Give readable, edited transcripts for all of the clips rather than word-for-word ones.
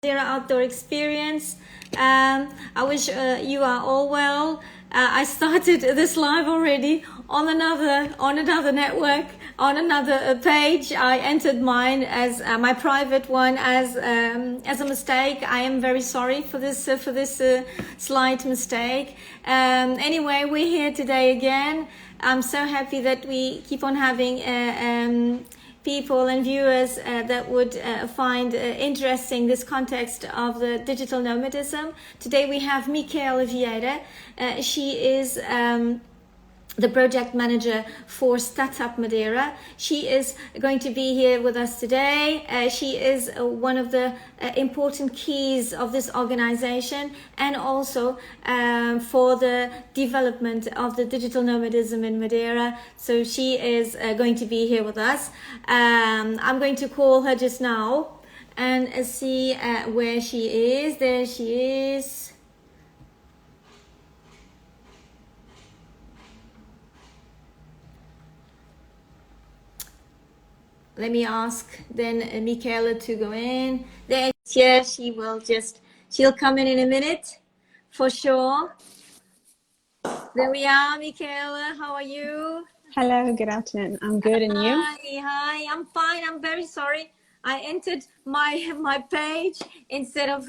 Madeira outdoor experience. I wish you are all well. I started this live already on another network, on another page. I entered mine as my private one as a mistake. I am very sorry for this slight mistake. Anyway, we're here today again. I'm so happy that we keep on having people and viewers that would find interesting this context of the digital nomadism. Today we have Micaela Vieria. She is the project manager for Startup Madeira. She is going to be here with us today. She is one of the important keys of this organization, and also for the development of the digital nomadism in Madeira. So she is going to be here with us. I'm going to call her just now and see where she is. There she is. Let me ask then Micaela to go in. There, yeah, she'll come in a minute for sure. There we are, Micaela. How are you? Hello, good afternoon. I'm good, and you? Hi, I'm fine. I'm very sorry. I entered my page instead of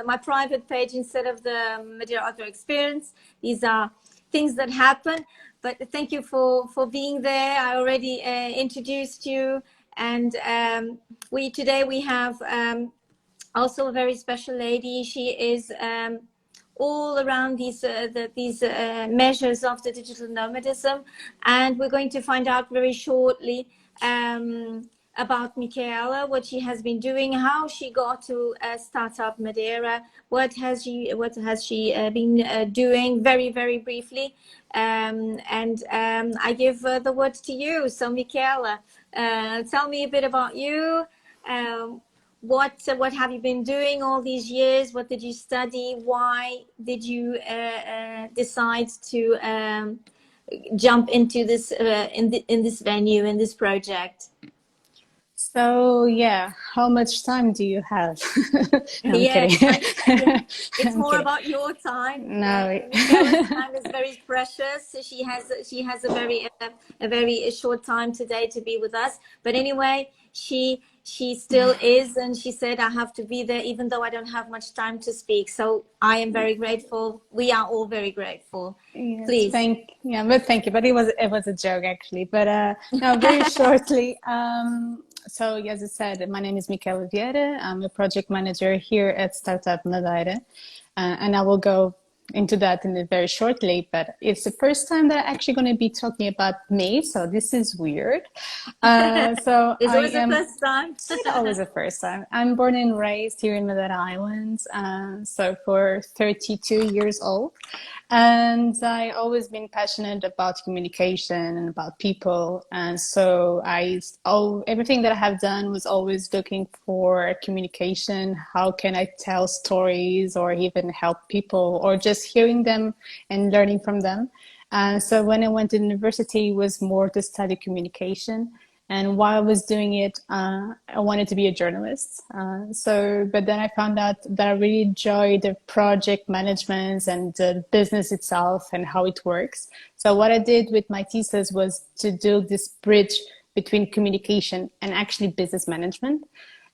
my private page instead of the Madeira Outdoor Experience. These are things that happen. But thank you for being there. I already introduced you, and today we have also a very special lady. She is all around these measures of the digital nomadism, and we're going to find out very shortly about Micaela, what she has been doing, how she got to Startup Madeira, what has she been doing, very briefly, and I give the word to you. So Micaela, tell me a bit about you. What have you been doing all these years? What did you study? Why did you decide to jump into this in this venue, in this project? So yeah, how much time do you have? No, I'm kidding. It's more about your time. No. Micaela's time is very precious. She has a very short time today to be with us. But anyway, she still is, and she said, I have to be there even though I don't have much time to speak. So I am very grateful. We are all very grateful. Yes, Please. thank you. But it was a joke actually. But no, very shortly. So as I said, my name is Micaela Vieira. I'm a project manager here at Startup Madeira, and I will go into that in very shortly. But it's the first time that I'm actually going to be talking about me, so this is weird. So it's always the first time. It's always the first time. I'm born and raised here in Madeira Islands, so for 32 years old. And I always been passionate about communication and about people. And so everything that I have done was always looking for communication. How can I tell stories or even help people, or just hearing them and learning from them? So when I went to university, it was more to study communication. And while I was doing it, I wanted to be a journalist. But then I found out that I really enjoy the project management and the business itself and how it works. So what I did with my thesis was to do this bridge between communication and actually business management.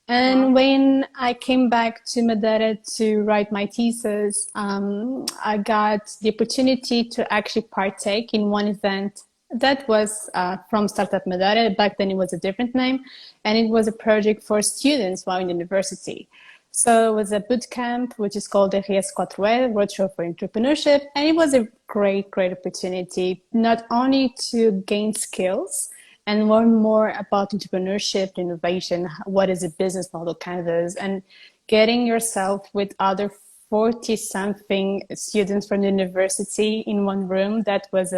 And when I came back to Madeira to write my thesis, I got the opportunity to actually partake in one event that was from Startup Madeira. Back then it was a different name, and it was a project for students while in university. So it was a boot camp, which is called the RS4E, Roadshow for Entrepreneurship. And it was a great opportunity, not only to gain skills and learn more about entrepreneurship, innovation, what is a business model canvas, and getting yourself with other 40-something students from the university in one room. That was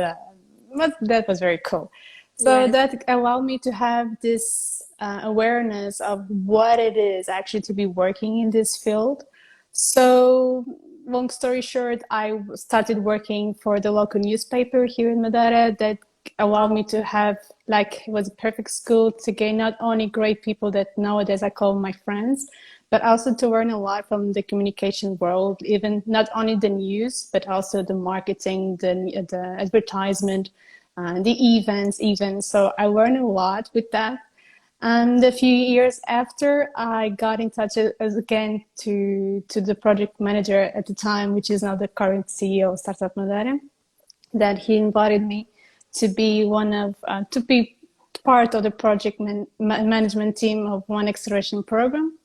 very cool. So yes, that allowed me to have this awareness of what it is actually to be working in this field. So long story short, I started working for the local newspaper here in Madeira. That allowed me to have, it was a perfect school to gain not only great people that nowadays I call my friends, but also to learn a lot from the communication world, even not only the news, but also the marketing, the advertisement, the events even. So I learned a lot with that. And a few years after, I got in touch again to the project manager at the time, which is now the current CEO of Startup Madeira, that he invited me to be to be part of the project management team of one acceleration program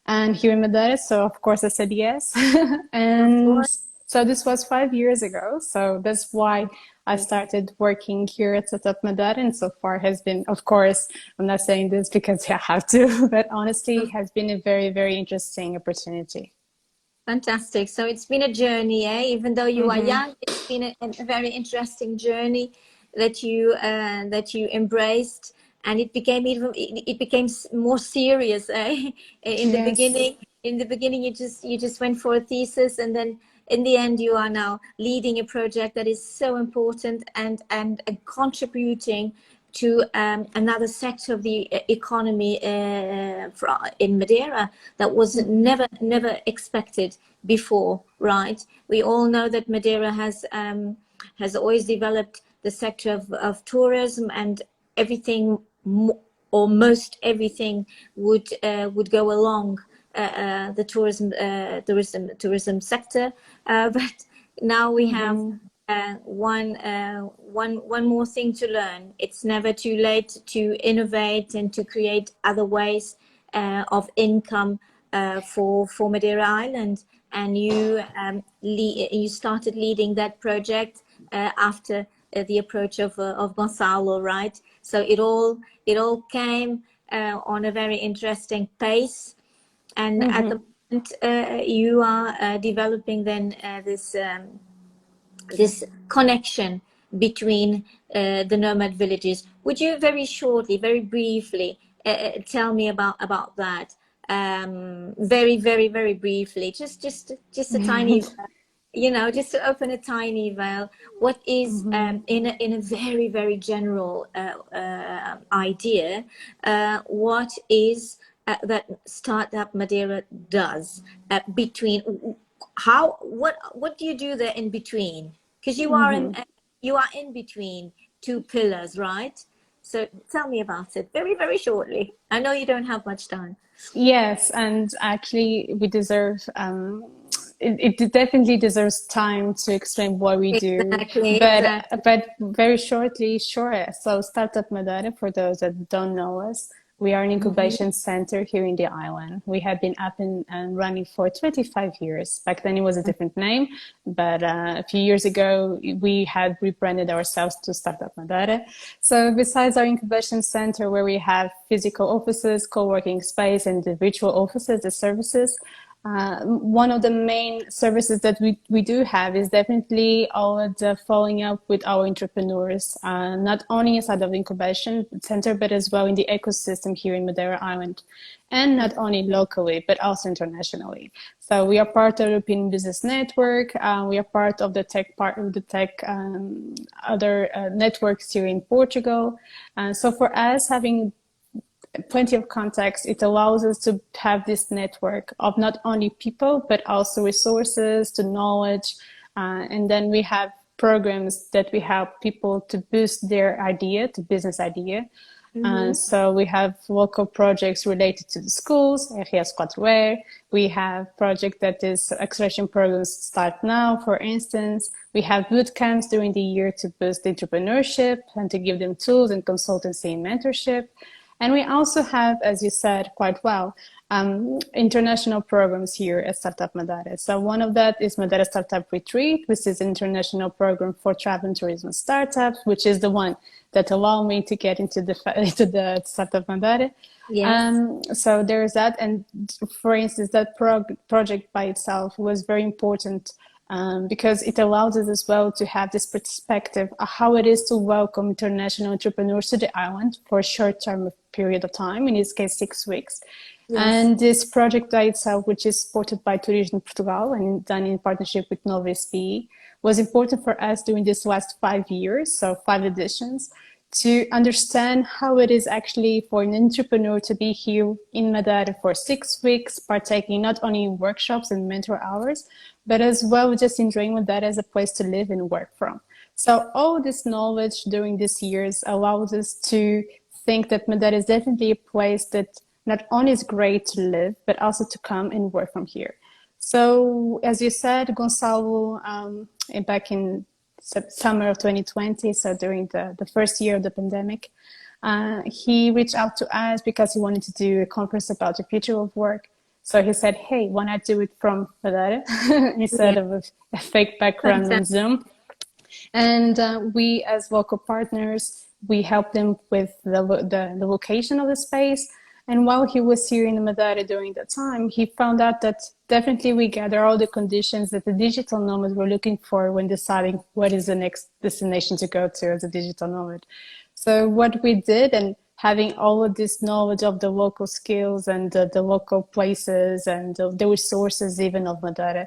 and here in Madeira. So of course I said yes. Of And course. so this was 5 years ago. So that's why I started working here at Startup Madeira. And so far has been, of course, I'm not saying this because I have to, but honestly, it has been a very, very interesting opportunity. Fantastic. So it's been a journey, eh? Even though you are Mm-hmm. young, it's been a very interesting journey that you embraced, and it became more serious, eh? Yes. In the beginning, you just went for a thesis, and then in the end, you are now leading a project that is so important and contributing to another sector of the economy in Madeira that was never expected before, right? We all know that Madeira has always developed the sector of tourism, and everything or most everything would go along the tourism sector, but now we have Mm-hmm. one more thing to learn. It's never too late to innovate and to create other ways of income for Madeira Island. And you started leading that project after the approach of Gonzalo, right? So it all came on a very interesting pace, and at Mm-hmm. the moment you are developing then this connection between the nomad villages. Would you very shortly, very briefly, tell me about that? Very briefly, just a tiny, just to open a tiny veil. What is Mm-hmm. in a very general idea? What is that Startup Madeira does between? How what do you do there in between? Because Mm-hmm. you are in between two pillars, right? So tell me about it very shortly. I know you don't have much time. Yes, and actually, we deserve. It definitely deserves time to explain what we do, Exactly. but very shortly, sure. So, Startup Madeira, for those that don't know us, we are an Hmm. incubation center here in the island. We have been up and running for 25 years. Back then, it was a different name, but a few years ago, we had rebranded ourselves to Startup Madeira. So besides our incubation center, where we have physical offices, co-working space, and the virtual offices, the services, one of the main services that we do have is definitely all the following up with our entrepreneurs, not only inside of the incubation center, but as well in the ecosystem here in Madeira Island, and not only locally, but also internationally. So we are part of the European Business Network. We are part of the tech other networks here in Portugal. So for us, having plenty of context, it allows us to have this network of not only people, but also resources to knowledge. And then we have programs that we help people to boost their idea, to business idea. Hmm. So we have local projects related to the schools, RS4E. We have project that is acceleration programs start now, for instance. We have boot camps during the year to boost entrepreneurship and to give them tools and consultancy and mentorship. And we also have, as you said quite well, international programs here at Startup Madeira. So one of that is Madeira Startup Retreat, which is an international program for travel and tourism startups, which is the one that allowed me to get into the Startup Madeira. Yes. So there's that. And for instance, that project by itself was very important because it allows us as well to have this perspective of how it is to welcome international entrepreneurs to the island for a short-term period of time, in this case 6 weeks. Yes. And this project by itself, which is supported by Tourism Portugal and done in partnership with Nova SPE, was important for us during these last 5 years, so 5 editions, to understand how it is actually for an entrepreneur to be here in Madeira for 6 weeks, partaking not only in workshops and mentor hours, but as well just enjoying Madeira as a place to live and work from. So all this knowledge during these years allows us to think that Madeira is definitely a place that not only is great to live, but also to come and work from here. So as you said, Gonçalo, back in summer of 2020, so during the first year of the pandemic, he reached out to us because he wanted to do a conference about the future of work. So he said, hey, why not do it from Madeira instead of a fake background on Zoom? And we, as local partners, we helped them with the location of the space. And while he was here in Madeira during that time, he found out that definitely we gather all the conditions that the digital nomads were looking for when deciding what is the next destination to go to as a digital nomad. So what we did, and having all of this knowledge of the local skills and the local places and the resources even of Madeira,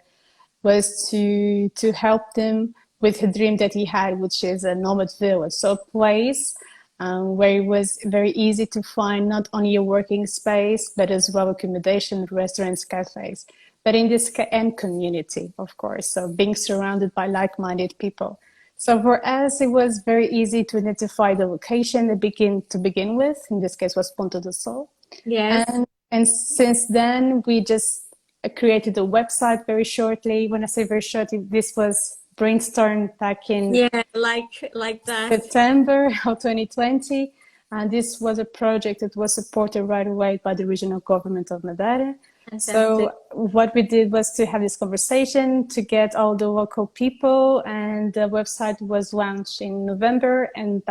was to help them with the dream that he had, which is a nomad village. So a place where it was very easy to find not only a working space, but as well accommodation, restaurants, cafes. But in this and community, of course. So being surrounded by like-minded people. So for us, it was very easy to identify the location to begin with. In this case, was Ponta do Sol. Yes. And since then, we just created a website very shortly. When I say very shortly, this was brainstormed back in like that. September of 2020. And this was a project that was supported right away by the regional government of Madeira. Fantastic. So what we did was to have this conversation to get all the local people, and the website was launched in November, and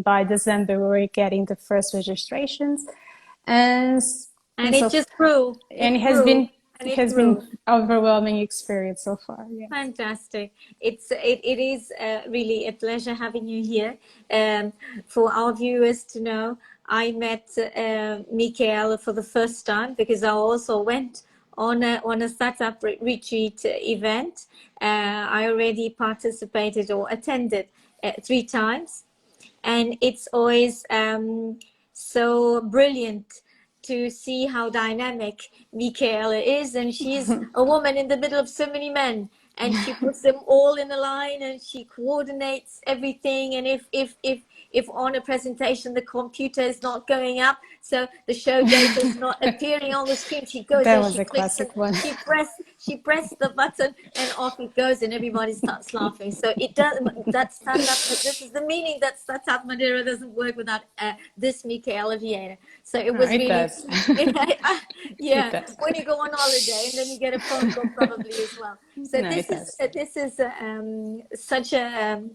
by December we were getting the first registrations, and it just grew. It has been overwhelming experience so far. Yeah. Fantastic. It is really a pleasure having you here. For our viewers to know, I met Micaela for the first time because I also went on a startup retreat event. I already participated or attended 3 times, and it's always so brilliant to see how dynamic Micaela is, and she's a woman in the middle of so many men, and she puts them all in a line, and she coordinates everything. And if on a presentation the computer is not going up, so the show data is not appearing on the screen, she goes that there, was she a classic one. she pressed the button, and off it goes, and everybody starts laughing. So it does that startup. This is the meaning that Startup Madeira doesn't work without this Micaela Vieira. So it was really does. yeah. When you go on holiday, and then you get a phone call probably as well. So this is such an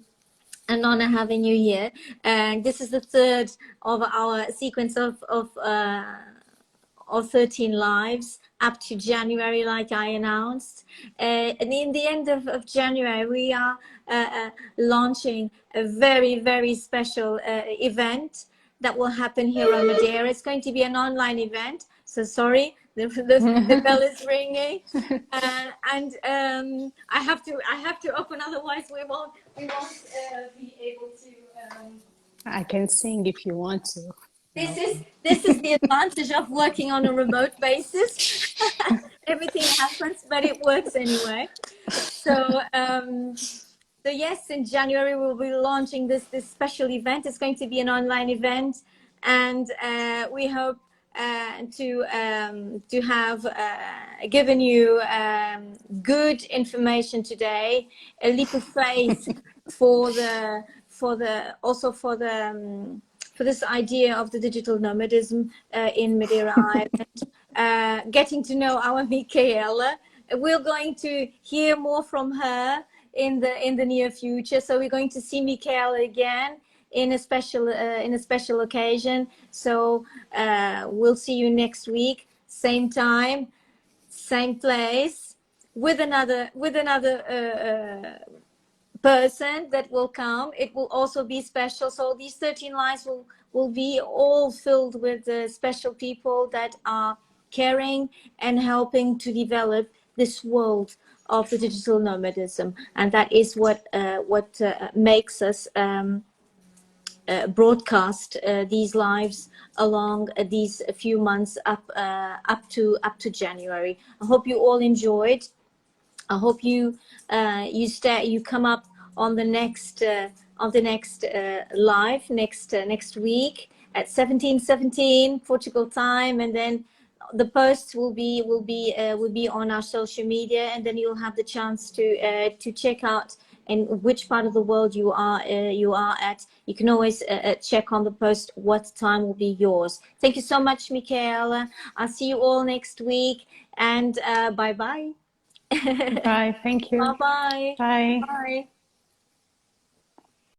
honor having you here, and this is the third of our sequence of 13 lives up to January, like I announced. And in the end of January, we are launching a very, very special event that will happen here on Madeira. It's going to be an online event. So sorry, the bell is ringing, and I have to open. Otherwise, we won't be able to. I can sing if you want to. This is the advantage of working on a remote basis. Everything happens, but it works anyway. So yes, in January we'll be launching this special event. It's going to be an online event, and we hope to have given you good information today, a leap of faith for this idea of the digital nomadism in Madeira Island, getting to know our Micaela. We're going to hear more from her in the near future. So we're going to see Micaela again in a special occasion. So we'll see you next week, same time, same place, with another person that will come. It will also be special. So these 13 lives will be all filled with special people that are caring and helping to develop this world of the digital nomadism, and that is what makes us broadcast these lives along these few months up to January. I hope you all enjoyed. I hope you you come up on the next live next week at 17:17 Portugal time, and then the posts will be on our social media, and then you'll have the chance to check out in which part of the world you are at. You can always check on the post what time will be yours. Thank you so much, Micaela. I'll see you all next week, and bye bye. Bye. Thank you. Bye bye. Bye. Bye.